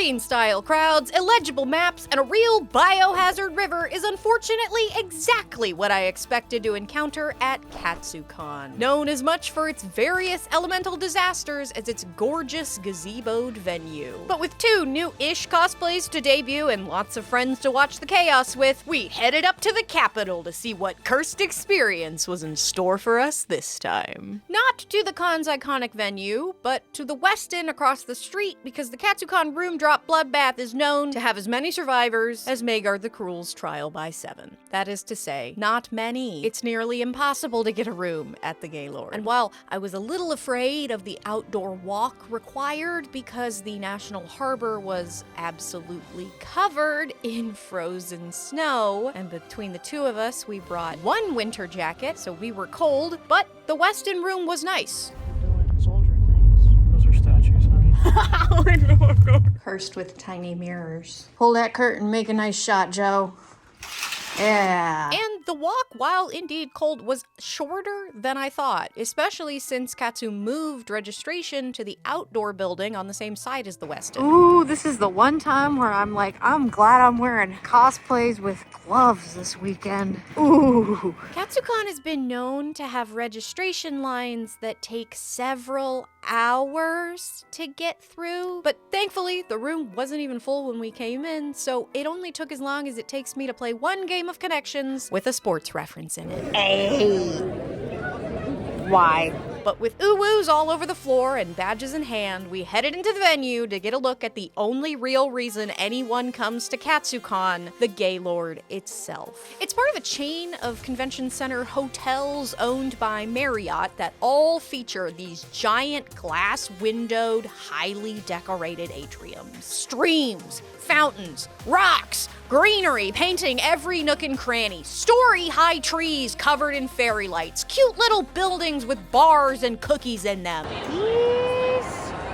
Sardine-style crowds, illegible maps, and a real biohazard river is unfortunately exactly what I expected to encounter at Katsucon. Known as much for its various elemental disasters as its gorgeous gazeboed venue. But with 2 new-ish cosplays to debut and lots of friends to watch the chaos with, we headed up to the capital to see what cursed experience was in store for us this time. Not to the con's iconic venue, but to the Westin across the street, because the Katsucon room drop bloodbath is known to have as many survivors as Maegard the Cruel's trial by 7. That is to say, not many. It's nearly impossible to get a room at the Gaylord. And while I was a little afraid of the outdoor walk required because the National Harbor was absolutely covered in frozen snow, and between the 2 of us, we brought 1 winter jacket, so we were cold, but the Westin room was nice. Soldier things. Those are statues, honey. Cursed with tiny mirrors. Pull that curtain, make a nice shot, Joe. Yeah. And the walk, while indeed cold, was shorter than I thought, especially since Katsu moved registration to the outdoor building on the same side as the Westin. Ooh, this is the one time where I'm like, I'm glad I'm wearing cosplays with gloves this weekend. Ooh. Katsucon has been known to have registration lines that take several hours to get through, but thankfully the room wasn't even full when we came in, so it only took as long as it takes me to play 1 game of Connections with a sports reference in it. Hey. Why? But with ooh-woos all over the floor and badges in hand, we headed into the venue to get a look at the only real reason anyone comes to Katsucon, the Gaylord itself. It's part of a chain of convention center hotels owned by Marriott that all feature these giant glass-windowed, highly decorated atriums. Streams, fountains, rocks, greenery painting every nook and cranny, story-high trees covered in fairy lights, cute little buildings with bars and cookies in them.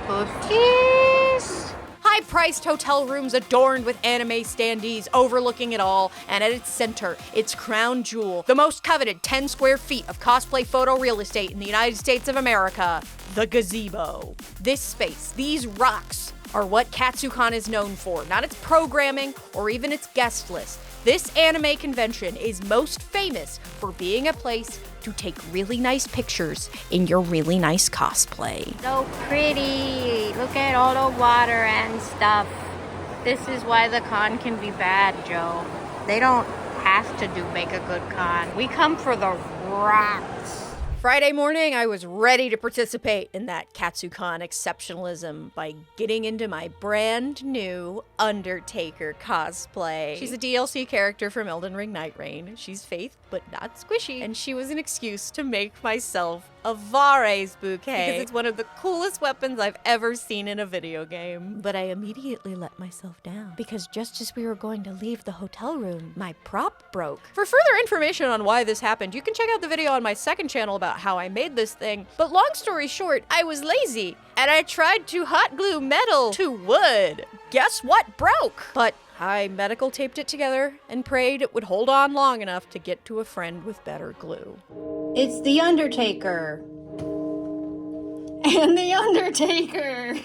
Cookies. High-priced hotel rooms adorned with anime standees overlooking it all, and at its center, its crown jewel, the most coveted 10 square feet of cosplay photo real estate in the United States of America, the Gazebo. This space, these rocks, are what Katsucon is known for, not its programming or even its guest list. This anime convention is most famous for being a place to take really nice pictures in your really nice cosplay. So pretty. Look at all the water and stuff. This is why the con can be bad, Joe. They don't have to make a good con. We come for the rocks. Friday morning, I was ready to participate in that Katsucon exceptionalism by getting into my brand new Undertaker cosplay. She's a DLC character from Elden Ring Night Rain. She's Faith, but not squishy, and she was an excuse to make myself a Vare's bouquet, because it's one of the coolest weapons I've ever seen in a video game. But I immediately let myself down, because just as we were going to leave the hotel room, my prop broke. For further information on why this happened, you can check out the video on my second channel about how I made this thing. But long story short, I was lazy, and I tried to hot glue metal to wood. Guess what broke? But I medical taped it together and prayed it would hold on long enough to get to a friend with better glue. It's the Undertaker. And the Undertaker.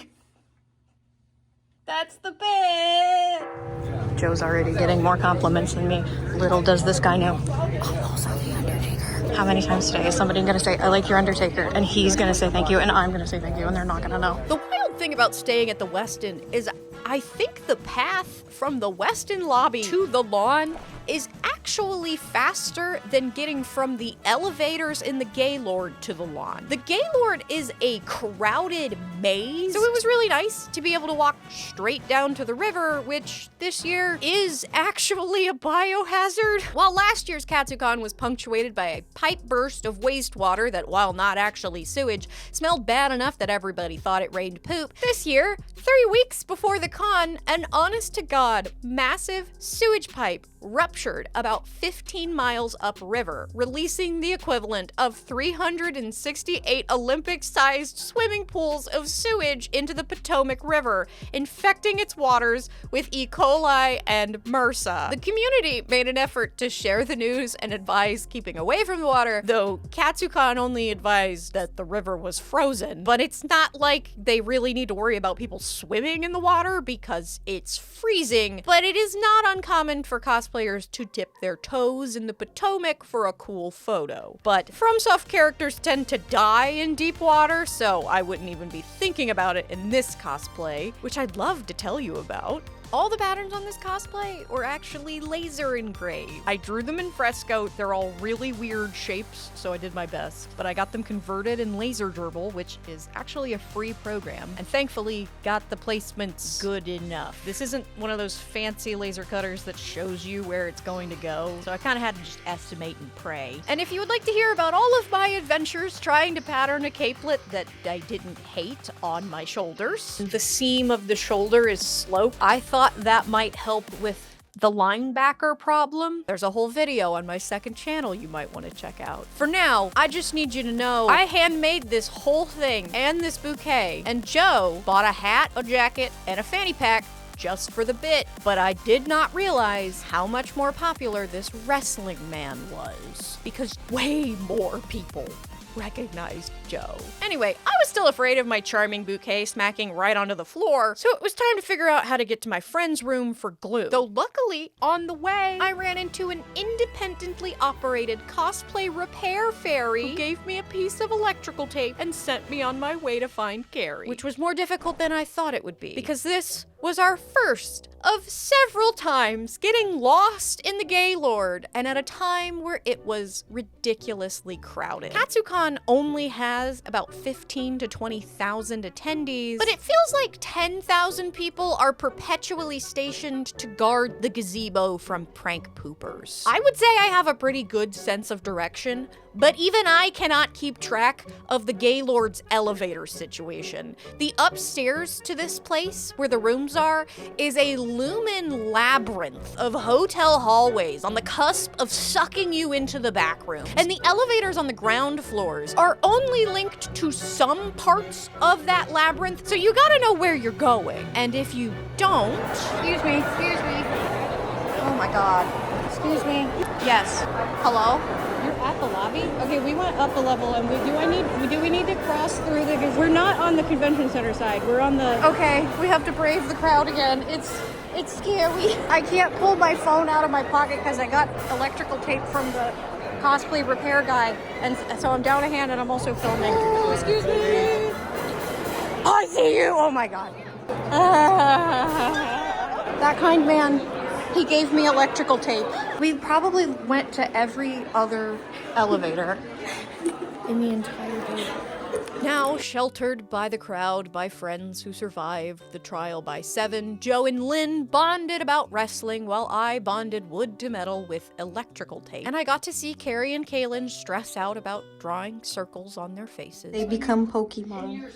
That's the bit. Joe's already getting more compliments than me. Little does this guy know. Oh, those are the Undertaker. How many times today is somebody gonna say, I like your Undertaker, and he's gonna say thank you, and I'm gonna say thank you, and they're not gonna know. The wild thing about staying at the Westin is I think the path from the Westin lobby to the lawn is actually faster than getting from the elevators in the Gaylord to the lawn. The Gaylord is a crowded maze, so it was really nice to be able to walk straight down to the river, which this year is actually a biohazard. While last year's Katsucon was punctuated by a pipe burst of wastewater that, while not actually sewage, smelled bad enough that everybody thought it rained poop, this year, 3 weeks before the con, an honest-to-God massive sewage pipe ruptured about 15 miles upriver, releasing the equivalent of 368 Olympic-sized swimming pools of sewage into the Potomac River, infecting its waters with E. coli and MRSA. The community made an effort to share the news and advise keeping away from the water, though Katsucon only advised that the river was frozen. But it's not like they really need to worry about people swimming in the water because it's freezing. But it is not uncommon for cosplayers to dip their toes in the Potomac for a cool photo. But FromSoft characters tend to die in deep water, so I wouldn't even be thinking about it in this cosplay, which I'd love to tell you about. All the patterns on this cosplay were actually laser engraved. I drew them in fresco. They're all really weird shapes, so I did my best. But I got them converted in Laser Gerbil, which is actually a free program, and thankfully got the placements good enough. This isn't one of those fancy laser cutters that shows you where it's going to go, so I kind of had to just estimate and pray. And if you would like to hear about all of my adventures trying to pattern a capelet that I didn't hate on my shoulders, the seam of the shoulder is sloped, I thought that might help with the linebacker problem. There's a whole video on my second channel you might want to check out. For now, I just need you to know I handmade this whole thing and this bouquet, and Joe bought a hat, a jacket, and a fanny pack just for the bit, but I did not realize how much more popular this wrestling man was, because way more people recognized Joe. Anyway, I was still afraid of my charming bouquet smacking right onto the floor, so it was time to figure out how to get to my friend's room for glue. Though luckily, on the way, I ran into an independently operated cosplay repair fairy who gave me a piece of electrical tape and sent me on my way to find Carrie, which was more difficult than I thought it would be, because this was our first of several times getting lost in the Gaylord, and at a time where it was ridiculously crowded. Katsucon only has about 15 to 20,000 attendees, but it feels like 10,000 people are perpetually stationed to guard the gazebo from prank poopers. I would say I have a pretty good sense of direction, but even I cannot keep track of the Gaylord's elevator situation. The upstairs to this place, where the rooms are, is a lumen labyrinth of hotel hallways on the cusp of sucking you into the back rooms. And the elevators on the ground floors are only linked to some parts of that labyrinth, so you gotta know where you're going. And if you don't... Excuse me. Oh my god. Excuse me. Yes. Hello? You're at the lobby? Okay, we went up a level, and do we need to cross through the... We're not on the convention center side. We're on the... Okay, we have to brave the crowd again. It's scary. I can't pull my phone out of my pocket because I got electrical tape from the cosplay repair guy, and so I'm down a hand and I'm also filming. Oh, excuse me! I see you! Oh my god. That kind man, he gave me electrical tape. We probably went to every other elevator in the entire building. Now sheltered by the crowd by friends who survived the trial by 7, Joe and Lynn bonded about wrestling while I bonded wood to metal with electrical tape. And I got to see Carrie and Kaylin stress out about drawing circles on their faces. They become Pokemon.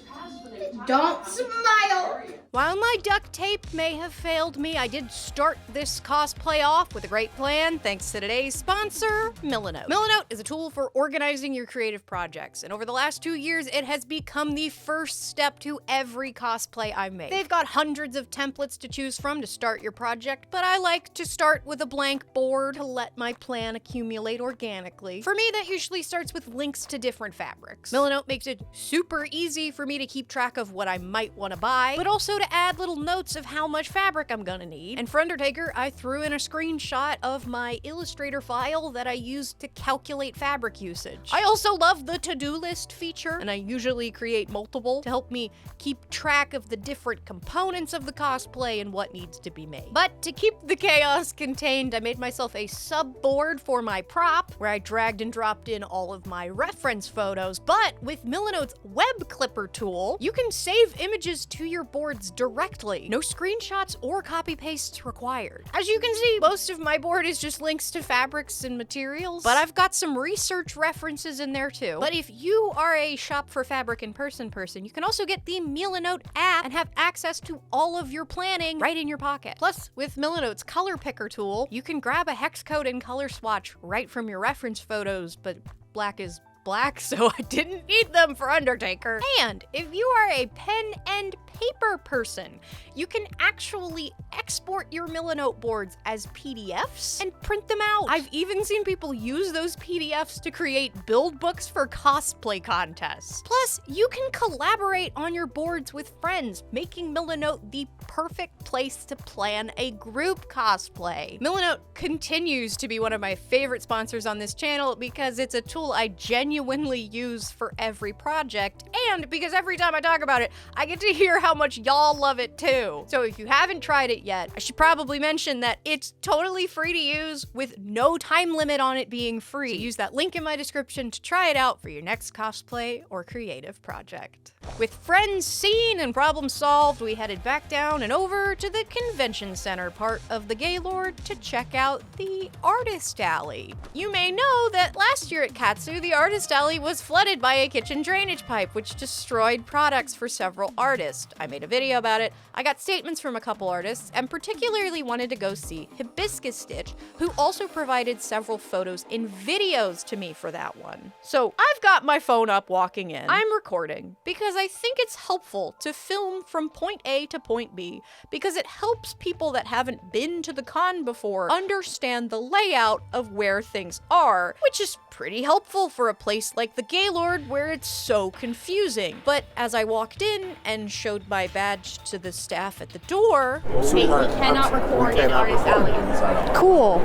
Don't smile. While my duct tape may have failed me, I did start this cosplay off with a great plan thanks to today's sponsor, Milanote. Milanote is a tool for organizing your creative projects, and over the last 2 years, it has become the first step to every cosplay I make. They've got hundreds of templates to choose from to start your project, but I like to start with a blank board to let my plan accumulate organically. For me, that usually starts with links to different fabrics. Milanote makes it super easy for me to keep track of what I might want to buy, but also to add little notes of how much fabric I'm gonna need. And for Undertaker, I threw in a screenshot of my Illustrator file that I used to calculate fabric usage. I also love the to-do list feature, and I usually create multiple to help me keep track of the different components of the cosplay and what needs to be made. But to keep the chaos contained, I made myself a subboard for my prop, where I dragged and dropped in all of my reference photos. But with Milanote's web clipper tool, you can can save images to your boards directly. No screenshots or copy pastes required. As you can see, most of my board is just links to fabrics and materials, but I've got some research references in there too. But if you are a shop for fabric in person, you can also get the Milanote app and have access to all of your planning right in your pocket. Plus, with Milanote's color picker tool, you can grab a hex code and color swatch right from your reference photos, but black is black, so I didn't need them for Undertaker. And if you are a pen and paper person, you can actually export your Milanote boards as PDFs and print them out. I've even seen people use those PDFs to create build books for cosplay contests. Plus, you can collaborate on your boards with friends, making Milanote the perfect place to plan a group cosplay. Milanote continues to be one of my favorite sponsors on this channel because it's a tool I genuinely use for every project, and because every time I talk about it, I get to hear how much y'all love it too. So if you haven't tried it yet, I should probably mention that it's totally free to use with no time limit on it being free. So use that link in my description to try it out for your next cosplay or creative project. With friends seen and problem solved, we headed back down and over to the convention center part of the Gaylord to check out the Artist Alley. You may know that last year at Katsu, the Artist Alley was flooded by a kitchen drainage pipe, which destroyed products for several artists. I made a video about it. I got statements from a couple artists, and particularly wanted to go see Hibiscus Stitch, who also provided several photos and videos to me for that one. So I've got my phone up walking in. I'm recording because I think it's helpful to film from point A to point B, because it helps people that haven't been to the con before understand the layout of where things are, which is pretty helpful for a place like the Gaylord where it's so confusing. But as I walked in and showed my badge to the staff at the door, We cannot record in Artist Alley. Cool.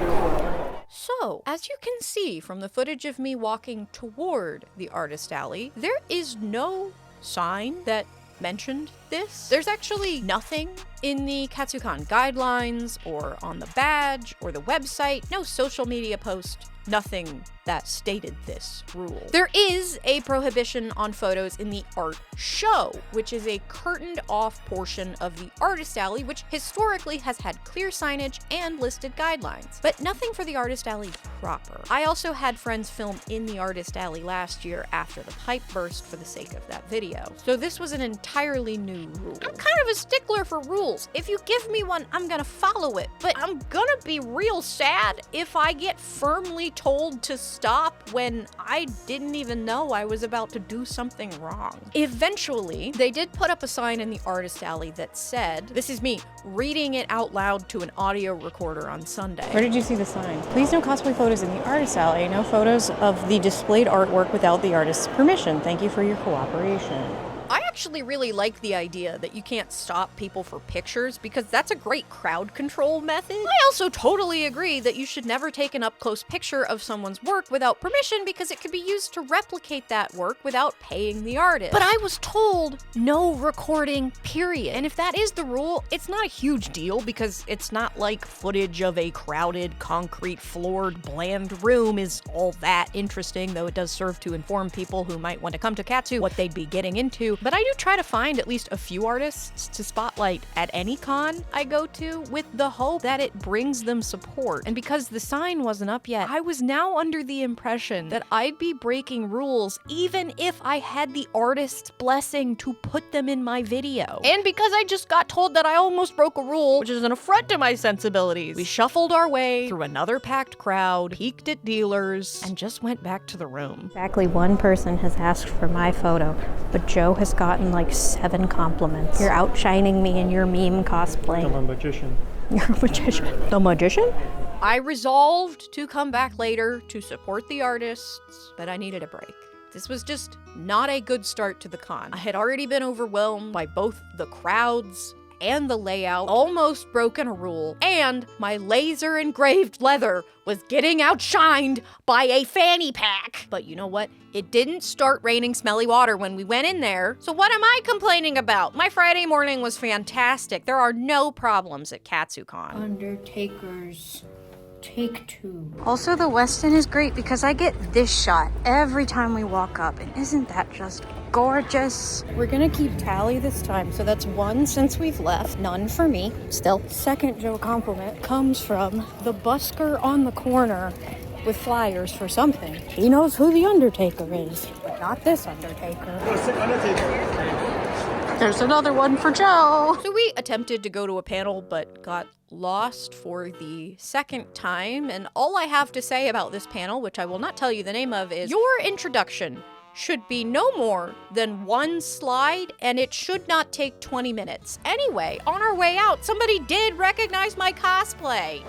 So, as you can see from the footage of me walking toward the Artist Alley, there is no sign that mentioned this. There's actually nothing in the Katsucon guidelines or on the badge or the website, no social media post, nothing that stated this rule. There is a prohibition on photos in the art show, which is a curtained off portion of the Artist Alley, which historically has had clear signage and listed guidelines, but nothing for the Artist Alley proper. I also had friends film in the Artist Alley last year after the pipe burst for the sake of that video. So this was an entirely new rule. I'm kind of a stickler for rules. If you give me one, I'm gonna follow it, but I'm gonna be real sad if I get firmly told to stop when I didn't even know I was about to do something wrong. Eventually, they did put up a sign in the Artist Alley that said, this is me reading it out loud to an audio recorder on Sunday. Where did you see the sign? Please no cosplay photos in the Artist Alley. No photos of the displayed artwork without the artist's permission. Thank you for your cooperation. I actually really like the idea that you can't stop people for pictures because that's a great crowd control method. I also totally agree that you should never take an up-close picture of someone's work without permission because it could be used to replicate that work without paying the artist. But I was told no recording, period. And if that is the rule, it's not a huge deal because it's not like footage of a crowded, concrete floored, bland room is all that interesting, though it does serve to inform people who might want to come to Katsu what they'd be getting into. But I do try to find at least a few artists to spotlight at any con I go to with the hope that it brings them support. And because the sign wasn't up yet, I was now under the impression that I'd be breaking rules even if I had the artist's blessing to put them in my video. And because I just got told that I almost broke a rule, which is an affront to my sensibilities, we shuffled our way through another packed crowd, peeked at dealers, and just went back to the room. Exactly one person has asked for my photo, but Joe has gotten like 7 compliments. You're outshining me in your meme cosplay. I'm a magician. You're a magician. The magician? I resolved to come back later to support the artists, but I needed a break. This was just not a good start to the con. I had already been overwhelmed by both the crowds and the layout, almost broken a rule, and my laser engraved leather was getting outshined by a fanny pack. But you know what? It didn't start raining smelly water when we went in there, so what am I complaining about? My Friday morning was fantastic. There are no problems at Katsucon. Undertaker's Take 2. Also, the Westin is great because I get this shot every time we walk up, and isn't that just gorgeous. We're gonna keep tally this time, so that's 1 since we've left, none for me. Still, second Joe compliment comes from the busker on the corner with flyers for something. He knows who the Undertaker is, but not this Undertaker. There's another one for Joe. So we attempted to go to a panel, but got lost for the second time. And all I have to say about this panel, which I will not tell you the name of, is your introduction should be no more than 1 slide, and it should not take 20 minutes. Anyway, on our way out, somebody did recognize my cosplay.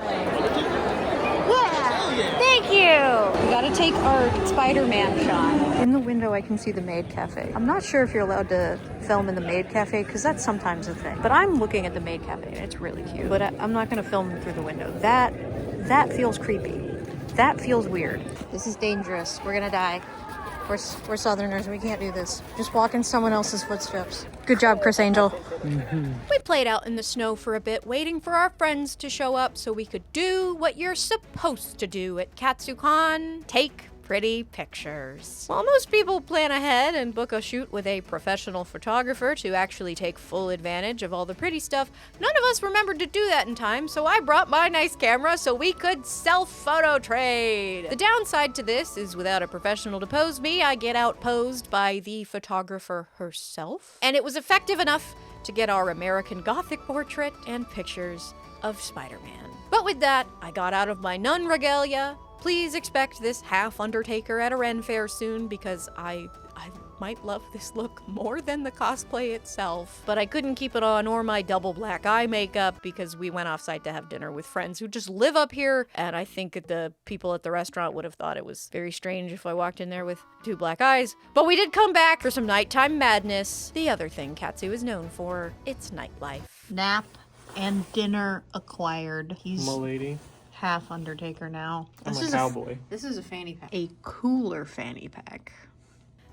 Yeah, thank you. We gotta take our Spider-Man shot. In the window, I can see the Maid Cafe. I'm not sure if you're allowed to film in the Maid Cafe, because that's sometimes a thing. But I'm looking at the Maid Cafe, and it's really cute. But I'm not gonna film through the window. That feels creepy. That feels weird. This is dangerous. We're gonna die. We're Southerners. We can't do this. Just walk in someone else's footsteps. Good job, Chris Angel. We played out in the snow for a bit, waiting for our friends to show up so we could do what you're supposed to do at Katsucon. Take pretty pictures. While most people plan ahead and book a shoot with a professional photographer to actually take full advantage of all the pretty stuff, none of us remembered to do that in time, so I brought my nice camera so we could self-photo trade. The downside to this is without a professional to pose me, I get outposed by the photographer herself. And it was effective enough to get our American Gothic portrait and pictures of Spider-Man. But with that, I got out of my nun regalia. Please expect this half Undertaker at a Ren fair soon, because I might love this look more than the cosplay itself. But I couldn't keep it on or my double black eye makeup because we went off-site to have dinner with friends who just live up here, and I think the people at the restaurant would have thought it was very strange if I walked in there with 2 black eyes. But we did come back for some nighttime madness. The other thing Katsu is known for, it's nightlife. Nap and dinner acquired. He's M'lady. half Undertaker now. I'm a cowboy. This is a fanny pack. A cooler fanny pack.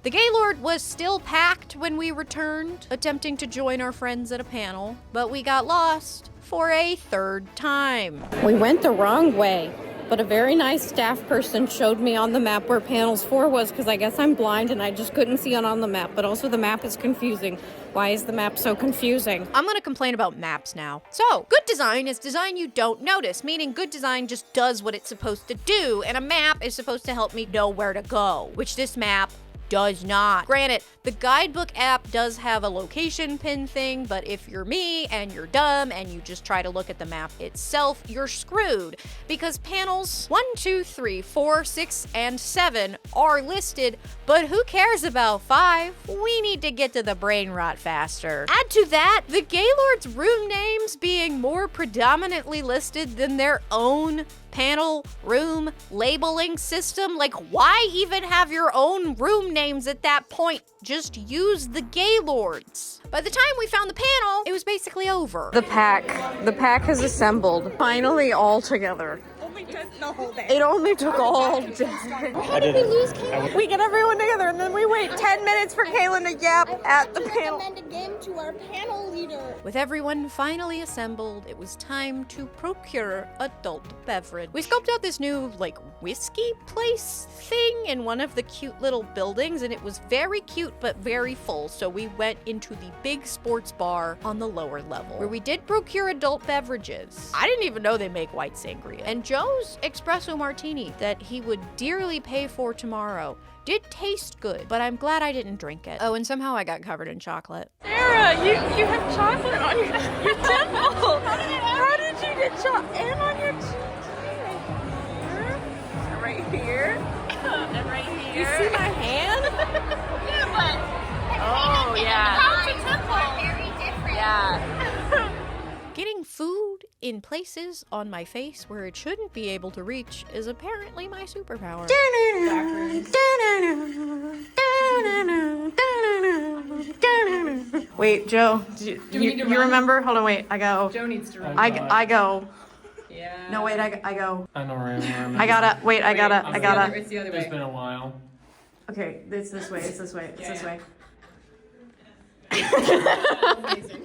The Gaylord was still packed when we returned, attempting to join our friends at a panel, but we got lost for a 3rd time. We went the wrong way, but a very nice staff person showed me on the map where panels 4 was, because I guess I'm blind and I just couldn't see it on the map, but also the map is confusing. Why is the map so confusing? I'm gonna complain about maps now. So, good design is design you don't notice, meaning good design just does what it's supposed to do, and a map is supposed to help me know where to go, which this map does not. Granted, the guidebook app does have a location pin thing, but if you're me and you're dumb and you just try to look at the map itself, you're screwed, because panels 1, 2, 3, 4, 6, and 7 are listed, but who cares about 5? We need to get to the brain rot faster. Add to that, the Gaylord's room names being more predominantly listed than their own panel room labeling system. Like, why even have your own room names at that point? Just use the Gaylords. By the time we found the panel, it was basically over. The pack has assembled. Finally all together. It only took all day. How did we lose Kaylin? We get everyone together and then we wait 10 minutes for Kaylin to yap at the panel. Recommend a game to our panel leader. With everyone finally assembled, it was time to procure adult beverage. We scoped out this new, whiskey place thing in one of the cute little buildings, and it was very cute but very full, so we went into the big sports bar on the lower level, where we did procure adult beverages. I didn't even know they make white sangria. And Joe's espresso martini that he would dearly pay for tomorrow did taste good, but I'm glad I didn't drink it. Oh, and somehow I got covered in chocolate. Sarah, you have chocolate on your temple. How did you get chocolate? And on your cheek. Right here. And right here. You see my hand? Yeah, but. Oh, yeah. Very different. Yeah. Getting food in places on my face where it shouldn't be able to reach is apparently my superpower. Wait, Joe, you remember? Hold on, wait, I go. Joe needs to run. I go. Yeah. No, wait, I go. I know where I am. I gotta. It's the other way. It's been a while. Okay, it's this way, it's this way.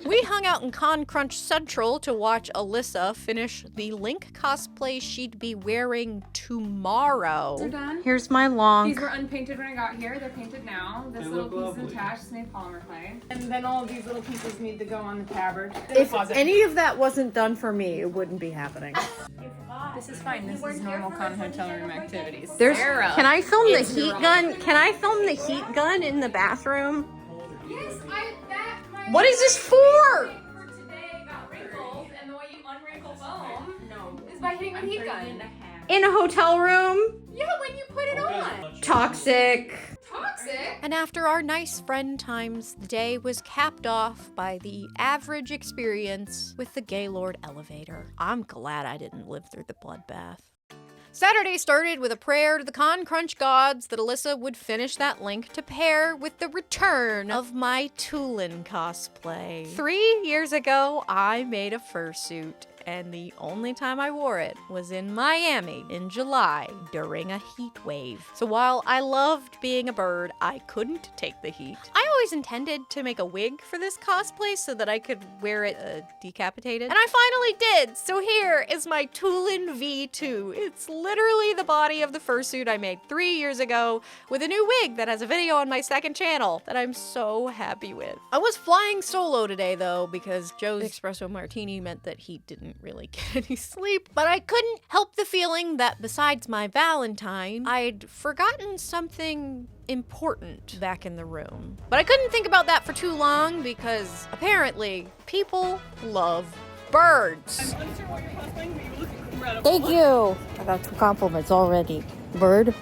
We hung out in Con Crunch Central to watch Alyssa finish the Link cosplay she'd be wearing tomorrow. They're done. Here's my long. These were unpainted when I got here. They're painted now. This little piece is attached. It's made polymer clay. And then all of these little pieces need to go on the tabard. If any of that wasn't done for me, it wouldn't be happening. This is fine. This is normal con hotel room activities. Can I film the heat gun? Can I film the heat gun in the bathroom? Yes, What is this for? for today got wrinkled, and the way you unwrinkle foam is by hitting a heat gun. In a hotel room? Yeah, when you put it on. Toxic. Toxic. And after our nice friend times, the day was capped off by the average experience with the Gaylord elevator. I'm glad I didn't live through the bloodbath. Saturday started with a prayer to the Con Crunch gods that Alyssa would finish that Link to pair with the return of my Tulin cosplay. 3 years ago, I made a fursuit, and the only time I wore it was in Miami in July during a heat wave. So while I loved being a bird, I couldn't take the heat. I always intended to make a wig for this cosplay so that I could wear it decapitated, and I finally did! So here is my Tulin V2. It's literally the body of the fursuit I made 3 years ago with a new wig that has a video on my second channel that I'm so happy with. I was flying solo today though because Joe's espresso martini meant that he didn't really get any sleep, but I couldn't help the feeling that besides my Valentine, I'd forgotten something important back in the room. But I couldn't think about that for too long because apparently people love birds. Thank you. I got 2 compliments already. Bird,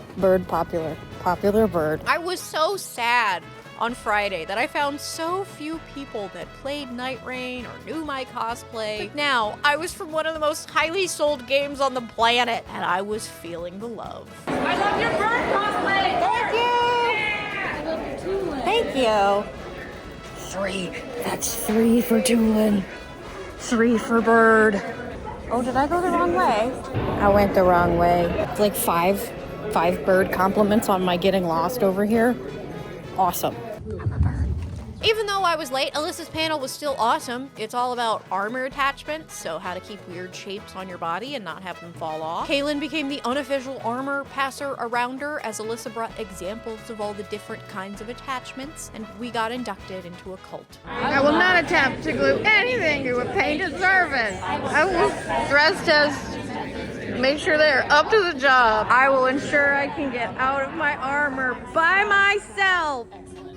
popular. Popular bird. I was so sad on Friday that I found so few people that played Night Rain or knew my cosplay. But now, I was from one of the most highly sold games on the planet, and I was feeling the love. I love your bird cosplay. Thank you. 3. That's 3 for Tulin. 3 for bird. Oh, did I go the wrong way? I went the wrong way. It's like 5 bird compliments on my getting lost over here. Awesome. I'm a bird. Even though I was late, Alyssa's panel was still awesome. It's all about armor attachments, so how to keep weird shapes on your body and not have them fall off. Kaylin became the unofficial armor passer-arounder as Alyssa brought examples of all the different kinds of attachments, and we got inducted into a cult. I will not attempt to glue anything to a painted surface. I will stress test, make sure they're up to the job. I will ensure I can get out of my armor by myself.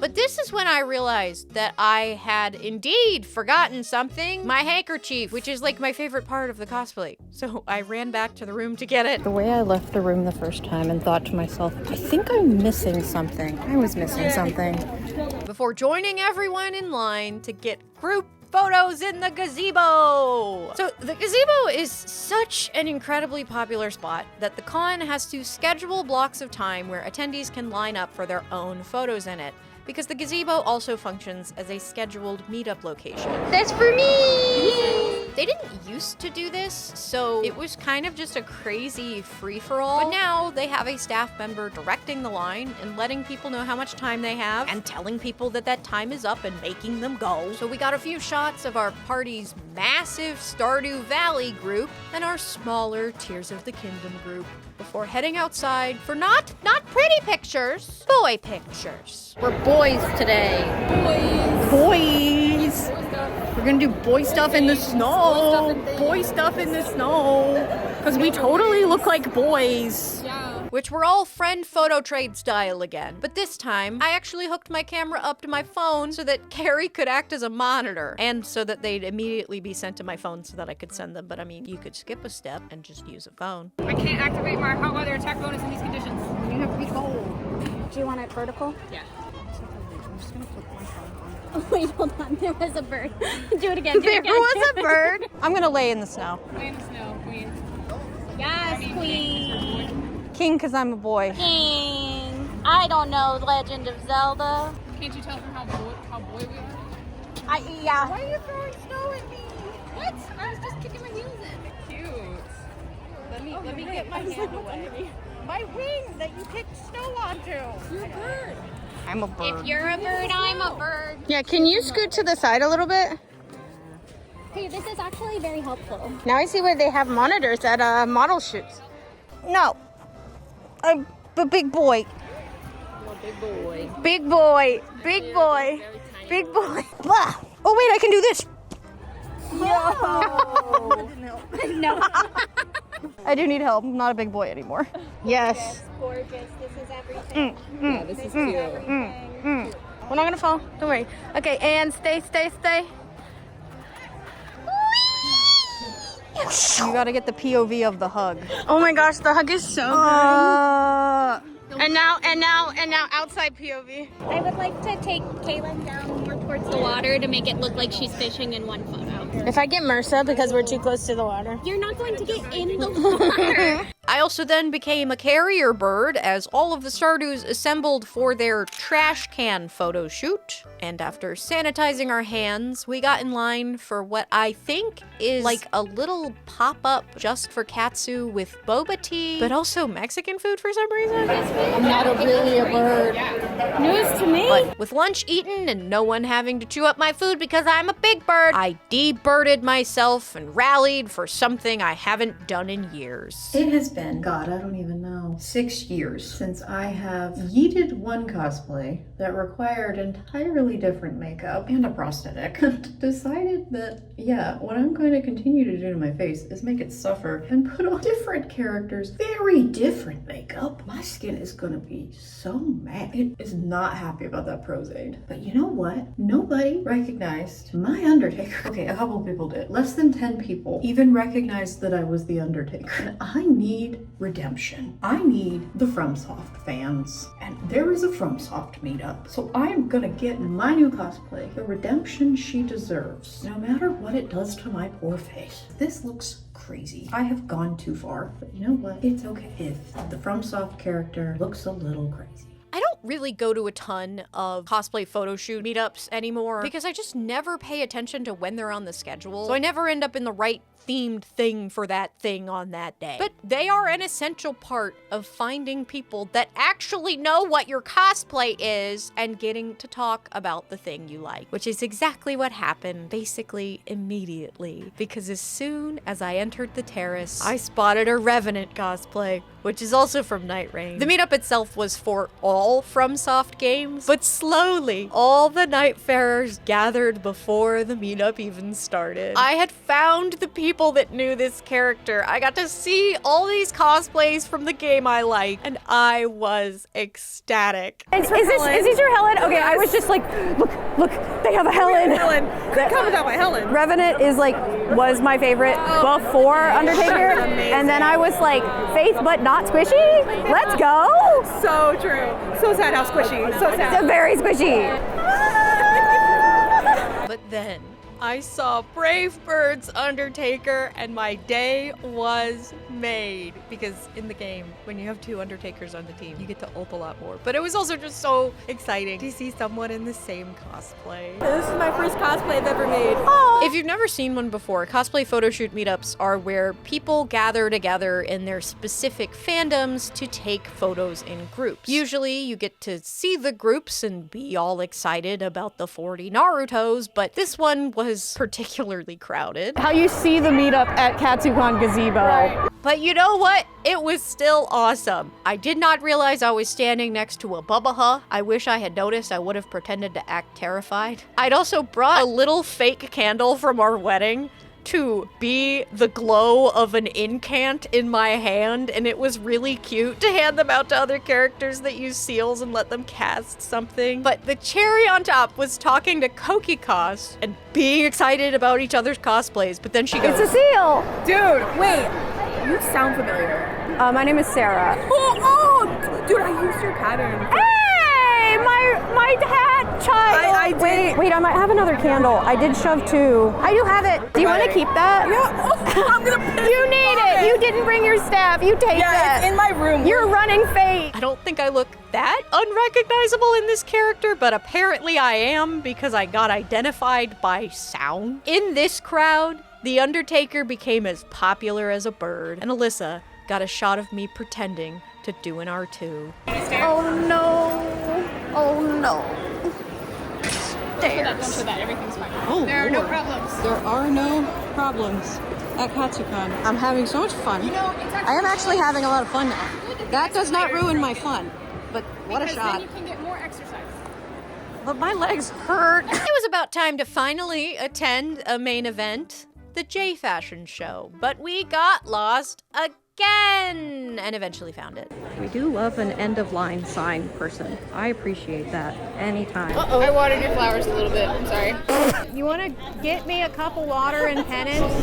But this is when I realized that I had indeed forgotten something. My handkerchief, which is like my favorite part of the cosplay. So I ran back to the room to get it. The way I left the room the first time and thought to myself, I think I'm missing something. I was missing something. Before joining everyone in line to get group photos in the gazebo. So the gazebo is such an incredibly popular spot that the con has to schedule blocks of time where attendees can line up for their own photos in it, because the gazebo also functions as a scheduled meetup location. That's for me! They didn't used to do this, so it was kind of just a crazy free-for-all. But now they have a staff member directing the line and letting people know how much time they have and telling people that that time is up and making them go. So we got a few shots of our party's massive Stardew Valley group and our smaller Tears of the Kingdom group before heading outside for not pretty pictures, boy pictures. We're boys today. Boys! We're gonna do boy stuff in the snow. Boy stuff in the snow. Because we totally look like boys. Which were all friend photo trade style again. But this time, I actually hooked my camera up to my phone so that Carrie could act as a monitor, and so that they'd immediately be sent to my phone so that I could send them. But I mean, you could skip a step and just use a phone. I can't activate my hot weather attack bonus in these conditions. You have to be cold. Do you want it vertical? Yeah. I'm just gonna put my phone on. Oh, wait, hold on. There was a bird. Do it again. Do it There again. was a bird. I'm gonna lay in the snow. Queen of snow, queen. Yes, queen. King, because I'm a boy. King. I don't know Legend of Zelda. Can't you tell from how boy we are? Yeah. Why are you throwing snow at me? What? I was just kicking my heels in. Cute. Let me get my hand away. My wing that you kicked snow onto. You're a bird. I'm a bird. If you're a bird, I'm a bird. Yeah, can you scoot to the side a little bit? Hey, this is actually very helpful. Now I see where they have monitors at model shoots. No. I'm a big boy. Big boy. Big boy. Big boy. Big boy. Blah. Oh, wait, I can do this. No. I do need help. I'm not a big boy anymore. Yes. Gorgeous. This is everything. Yeah, this is cute. We're not gonna fall. Don't worry. Okay, and stay. You gotta get the POV of the hug. Oh my gosh, the hug is so good. And now outside POV. I would like to take Kaylin down more towards the water to make it look like she's fishing in one photo. If I get MRSA because we're too close to the water. You're not going to get in the water. I also then became a carrier bird as all of the Stardews assembled for their trash can photo shoot. And after sanitizing our hands, we got in line for what I think is like a little pop-up just for Katsu with boba tea, but also Mexican food for some reason. I'm not really a bird. News to me. But with lunch eaten and no one having to chew up my food because I'm a big bird, I debirded myself and rallied for something I haven't done in years. It has been, God, I don't even know, 6 years since I have yeeted one cosplay that required entirely different makeup and a prosthetic. Decided that, yeah, what I'm going to continue to do to my face is make it suffer and put on different characters, very different makeup. My skin is going to be so mad. It is not happy about that Prozaid. But you know what? Nobody recognized my Undertaker. Okay, a couple people did. Less than 10 people even recognized that I was the Undertaker. And I need redemption. I need the FromSoft fans. And there is a FromSoft meetup. So I'm gonna get my new cosplay the redemption she deserves, no matter what it does to my poor face. This looks crazy. I have gone too far, but you know what? It's okay if the FromSoft character looks a little crazy. I don't really go to a ton of cosplay photo shoot meetups anymore because I just never pay attention to when they're on the schedule. So I never end up in the right themed thing for that thing on that day. But they are an essential part of finding people that actually know what your cosplay is and getting to talk about the thing you like, which is exactly what happened basically immediately. Because as soon as I entered the terrace, I spotted a Revenant cosplay, which is also from Night Rain. The meetup itself was for all FromSoft games, but slowly, all the Nightfarers gathered before the meetup even started. I had found the people that knew this character. I got to see all these cosplays from the game I like, and I was ecstatic. Is this your Helen? Okay, I was just like, look, they have a Helen. Couldn't come without my Helen. Revenant was my favorite before Undertaker, and then I was like, Faith but not squishy? Let's go! So true. So sad how squishy. So sad. It's very squishy. But then I saw Brave Bird's Undertaker and my day was made. Because in the game, when you have two Undertakers on the team, you get to ult a lot more. But it was also just so exciting to see someone in the same cosplay. This is my first cosplay I've ever made. If you've never seen one before, cosplay photo shoot meetups are where people gather together in their specific fandoms to take photos in groups. Usually you get to see the groups and be all excited about the 40 Narutos, but this one was particularly crowded. How you see the meetup at Katsucon Gazebo. Right. But you know what? It was still awesome. I did not realize I was standing next to a Bubba. I wish I had noticed. I would have pretended to act terrified. I'd also brought a little fake candle from our wedding to be the glow of an incant in my hand, and it was really cute to hand them out to other characters that use seals and let them cast something. But the cherry on top was talking to Kokikos and being excited about each other's cosplays, but then she goes, It's a seal! Dude, wait. You sound familiar. My name is Sarah. Oh, dude, I used your pattern. Hey, my hat child. I did. Wait, I might have another candle. I did shove two. I do have it. Do you want to keep that? Yeah. Oh, I'm gonna piss You need it. You didn't bring your staff. You take Yeah, it. it's in my room. You're running fate. I don't think I look that unrecognizable in this character, but apparently I am because I got identified by sound. In this crowd, The Undertaker became as popular as a bird, and Alyssa got a shot of me pretending to do an R2. Oh no. Oh no. Don't show that. Everything's fine. Oh, there are no problems. There are no problems at Katsucon. I'm having so much fun. You know, it's I am actually having a lot of fun now. That does not ruin my fun, but what a shot. Then you can get more exercise. But my legs hurt. It was about time to finally attend a main event, the J Fashion show, but we got lost again and eventually found it. We do love an end of line sign person. I appreciate that anytime. Uh-oh. I watered your flowers a little bit. I'm sorry. You want to get me a cup of water and penance?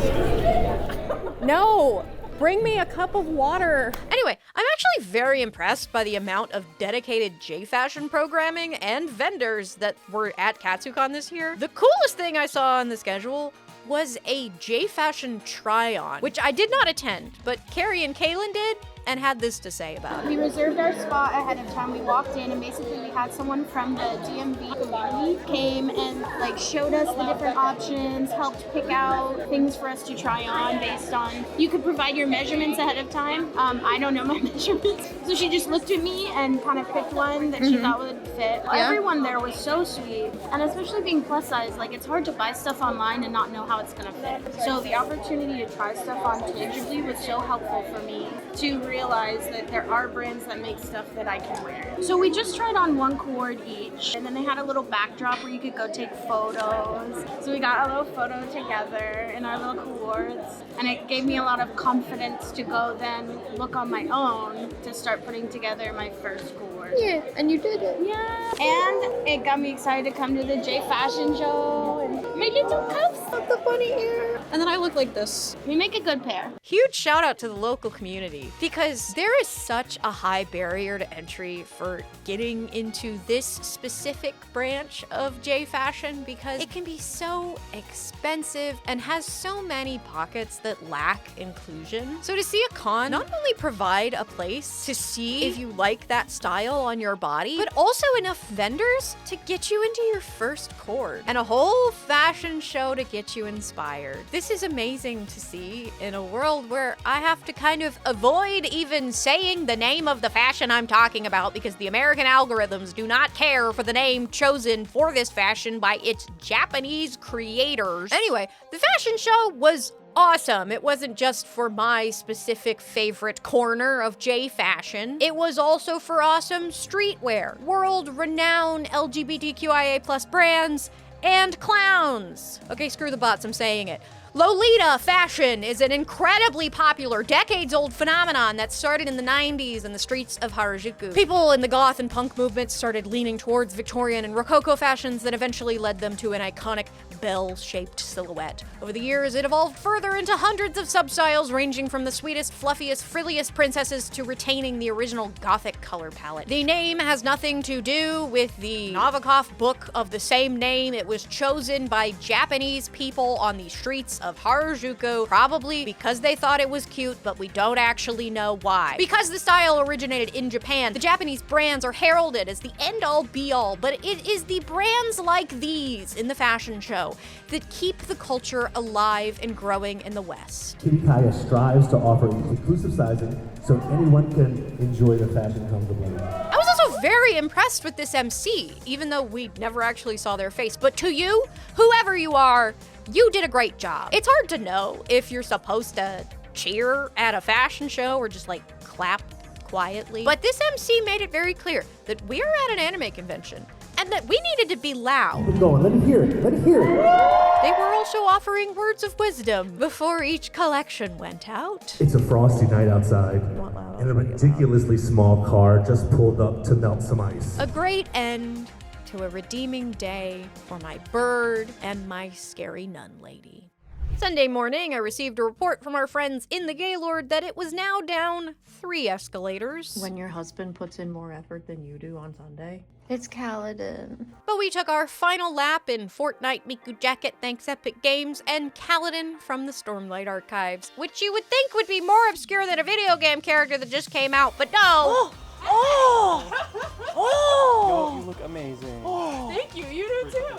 No! Bring me a cup of water. Anyway, I'm actually very impressed by the amount of dedicated J-Fashion programming and vendors that were at Katsucon this year. The coolest thing I saw on the schedule was a J-Fashion try-on, which I did not attend, but Carrie and Kaylin did, and had this to say about it. We reserved our spot ahead of time. We walked in and basically we had someone from the DMV community came and like showed us the different options, helped pick out things for us to try on based on, you could provide your measurements ahead of time. I don't know my measurements. So she just looked at me and kind of picked one that she thought would fit. Yeah. Everyone there was so sweet. And especially being plus size, like it's hard to buy stuff online and not know how it's gonna fit. So the opportunity to try stuff on tangibly was so helpful for me to realize that there are brands that make stuff that I can wear. So we just tried on one cord each, and then they had a little backdrop where you could go take photos. So we got a little photo together in our little cords, and it gave me a lot of confidence to go then look on my own to start putting together my first cord. Yeah, and you did it. Yeah, and it got me excited to come to the J Fashion show and my little cups of the bunny ear. And then I look like this. We make a good pair. Huge shout out to the local community because there is such a high barrier to entry for getting into this specific branch of J Fashion because it can be so expensive and has so many pockets that lack inclusion. So to see a con not only provide a place to see if you like that style on your body, but also enough vendors to get you into your first cord and a whole fashion show to get you inspired. This is amazing to see in a world where I have to kind of avoid even saying the name of the fashion I'm talking about because the American algorithms do not care for the name chosen for this fashion by its Japanese creators. Anyway, the fashion show was awesome. It wasn't just for my specific favorite corner of J Fashion. It was also for awesome streetwear, world-renowned LGBTQIA+ brands, and clowns. Okay, screw the bots, I'm saying it. Lolita fashion is an incredibly popular, decades-old phenomenon that started in the 90s in the streets of Harajuku. People in the goth and punk movements started leaning towards Victorian and Rococo fashions that eventually led them to an iconic bell-shaped silhouette. Over the years, it evolved further into hundreds of sub-styles ranging from the sweetest, fluffiest, frilliest princesses to retaining the original gothic color palette. The name has nothing to do with the Nabokov book of the same name. It was chosen by Japanese people on the streets of Harajuku, probably because they thought it was cute, but we don't actually know why. Because the style originated in Japan, the Japanese brands are heralded as the end-all be-all, but it is the brands like these in the fashion show that keep the culture alive and growing in the West. Kirikaya strives to offer inclusive sizing so anyone can enjoy the fashion comfortably. I was also very impressed with this MC, even though we never actually saw their face. But to you, whoever you are, you did a great job. It's hard to know if you're supposed to cheer at a fashion show or just like clap quietly. But this MC made it very clear that we're at an anime convention and that we needed to be loud. Keep going, let me hear it, let me hear it. They were also offering words of wisdom before each collection went out. It's a frosty night outside, and a ridiculously small car just pulled up to melt some ice. A great end to a redeeming day for my bird and my scary nun lady. Sunday morning, I received a report from our friends in the Gaylord that it was now down 3 escalators. When your husband puts in more effort than you do on Sunday. It's Kaladin. But we took our final lap in Fortnite Miku Jacket thanks Epic Games and Kaladin from the Stormlight Archives, which you would think would be more obscure than a video game character that just came out, but no! Yo, you look amazing. Thank you. You do too.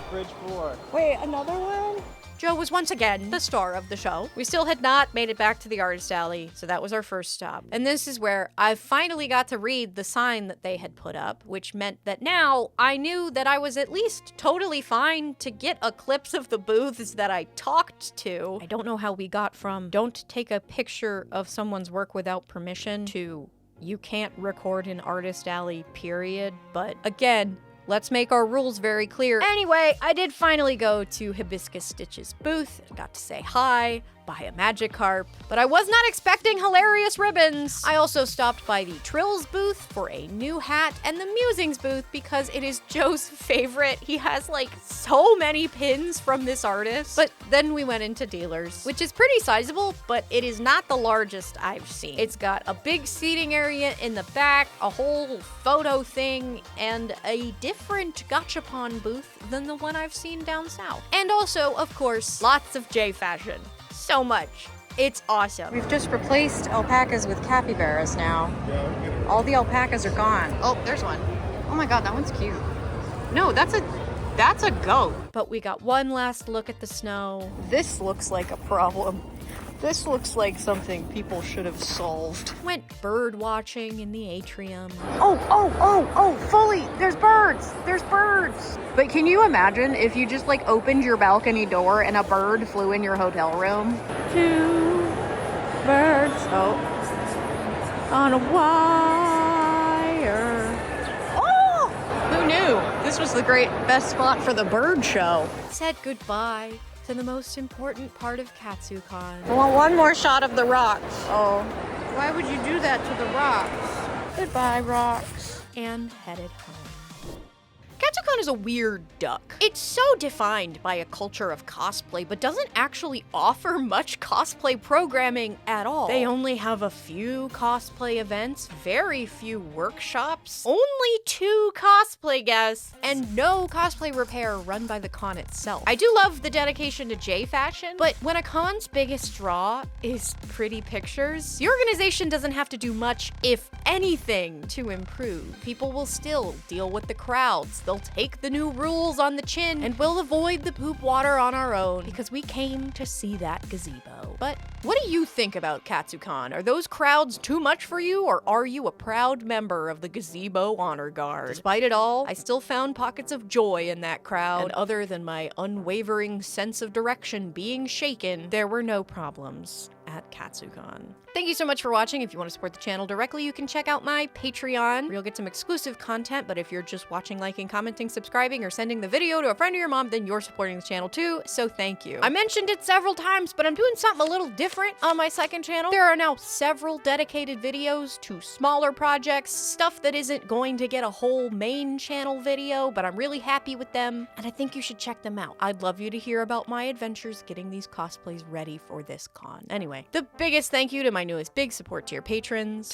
Bridge 4. Wait, another one? Joe was once again the star of the show. We still had not made it back to the artist alley, so that was our first stop. And this is where I finally got to read the sign that they had put up, which meant that now I knew that I was at least totally fine to get a clips of the booths that I talked to. I don't know how we got from don't take a picture of someone's work without permission to you can't record in artist alley, period. But again, let's make our rules very clear. Anyway, I did finally go to Hibiscus Stitch's booth and got to say hi, buy a Magikarp, but I was not expecting hilarious ribbons. I also stopped by the Trills booth for a new hat and the Musings booth because it is Joe's favorite. He has like so many pins from this artist. But then we went into Dealers, which is pretty sizable, but it is not the largest I've seen. It's got a big seating area in the back, a whole photo thing, and a different gachapon booth than the one I've seen down south. And also, of course, lots of J fashion. So much. It's awesome. We've just replaced alpacas with capybaras now. All the alpacas are gone. Oh, there's one. Oh my god, that one's cute. No, that's a goat. But we got one last look at the snow. This looks like a problem. This looks like something people should have solved. Went bird watching in the atrium. Oh, fully, there's birds. There's birds. But can you imagine if you just like opened your balcony door and a bird flew in your hotel room? 2 birds. Oh. On a wire. Oh! Who knew? This was the best spot for the bird show. Said goodbye to the most important part of Katsucon. I want one more shot of the rocks. Oh. Why would you do that to the rocks? Goodbye, rocks. And headed home. Katsucon is a weird duck. It's so defined by a culture of cosplay, but doesn't actually offer much cosplay programming at all. They only have a few cosplay events, very few workshops, only 2 cosplay guests, and no cosplay repair run by the con itself. I do love the dedication to J fashion, but when a con's biggest draw is pretty pictures, the organization doesn't have to do much, if anything, to improve. People will still deal with the crowds. They'll take the new rules on the chin, and we'll avoid the poop water on our own because we came to see that gazebo. But what do you think about Katsucon? Are those crowds too much for you, or are you a proud member of the Gazebo Honor Guard? Despite it all, I still found pockets of joy in that crowd, and other than my unwavering sense of direction being shaken, there were no problems at Katsucon. Thank you so much for watching. If you want to support the channel directly, you can check out my Patreon, where you'll get some exclusive content, but if you're just watching, liking, commenting, subscribing, or sending the video to a friend or your mom, then you're supporting the channel too, so thank you. I mentioned it several times, but I'm doing something a little different on my second channel. There are now several dedicated videos to smaller projects, stuff that isn't going to get a whole main channel video, but I'm really happy with them, and I think you should check them out. I'd love you to hear about my adventures getting these cosplays ready for this con. Anyway, the biggest thank you to my newest big support tier patrons,